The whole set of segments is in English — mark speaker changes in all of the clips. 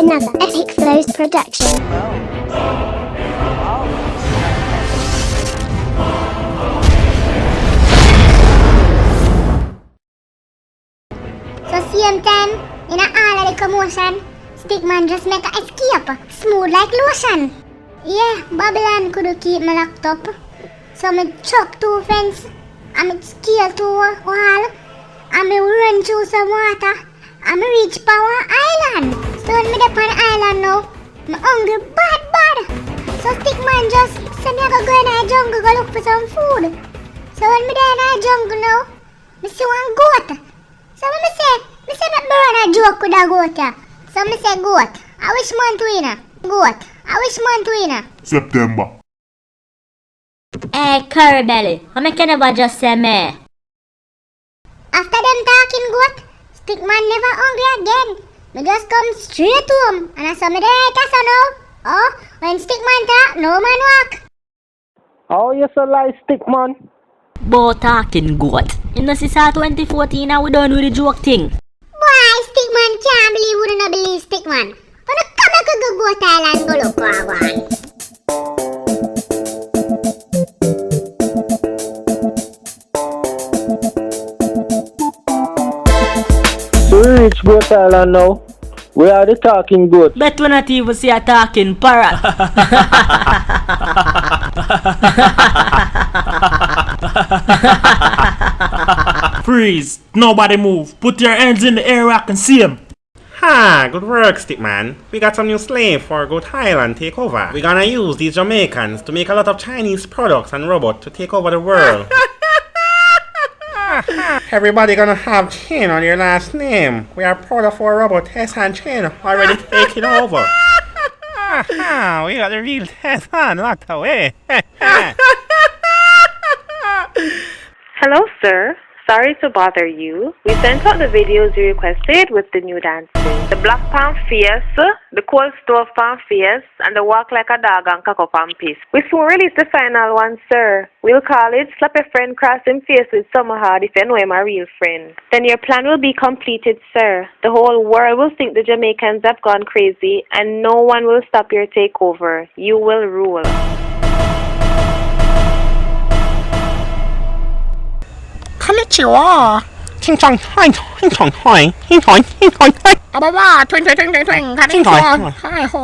Speaker 1: another Epicflows production. So same time, in all of the commotion, Stickman just make a escape, smooth like lotion. Yeah, Babylon couldn't keep my laptop. So me chop 2 friends, and me scale 2 wall, and me run through some water, and me reach Power Island. So when me up on the island now, me hungry bad. So Stickman just send me go in the jungle go look for some food. So when me there in the jungle now, me see one goat. So when me say me run a joke with a goat here. So me say goat, I wish month winner. Goat, I wish month winner.
Speaker 2: September.
Speaker 3: Hey, curry belly, how me can never just say me?
Speaker 1: After them talking goat, Stickman never hungry again. Me just come straight to him, and I saw me there so now. Oh, when Stickman talk, no man walk.
Speaker 4: Oh, you so like Stickman?
Speaker 3: Bo talking goat. In the 2014 and we done with the joke thing.
Speaker 1: Boy, Stickman can't believe we don't believe Stickman. But no come back to go Thailand go look for one.
Speaker 4: We reach Goat Island now. We are the talking goat.
Speaker 3: Bet we not even see a talking parrot.
Speaker 5: Freeze! Nobody move! Put your hands in the air where I can see them!
Speaker 6: Ha! Good work, Stickman. We got some new slave for Goat Island takeover. We're gonna use these Jamaicans to make a lot of Chinese products and robots to take over the world. Everybody gonna have Chin on your last name. We are proud of our robot Tess and Chin already taking over.
Speaker 5: We got the real test on, locked away.
Speaker 7: Hello, sir. Sorry to bother you. We sent out the videos you requested with the new dances. The Black Palm Fierce, the Cold Stove Palm Fierce, and the Walk Like a Dog and Cock Up and Piss. We soon release the final one, sir. We'll call it Slap a Friend Cross Him Face with Summer Hard if you know him a real friend. Then your plan will be completed, sir. The whole world will think the Jamaicans have gone crazy and no one will stop your takeover. You will rule.
Speaker 6: Konnichiwa! Ching chong hi ching chong hi ching chong hi.
Speaker 8: เอาบ้าทวิงคันนี้ชัวร์ใช่โห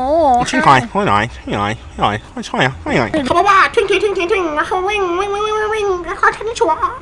Speaker 6: Ching chong hi hi hi hi hi hi hi.
Speaker 8: เขาบอกว่าทวิงเขาวิ่งเขาคันนี้ชัวร์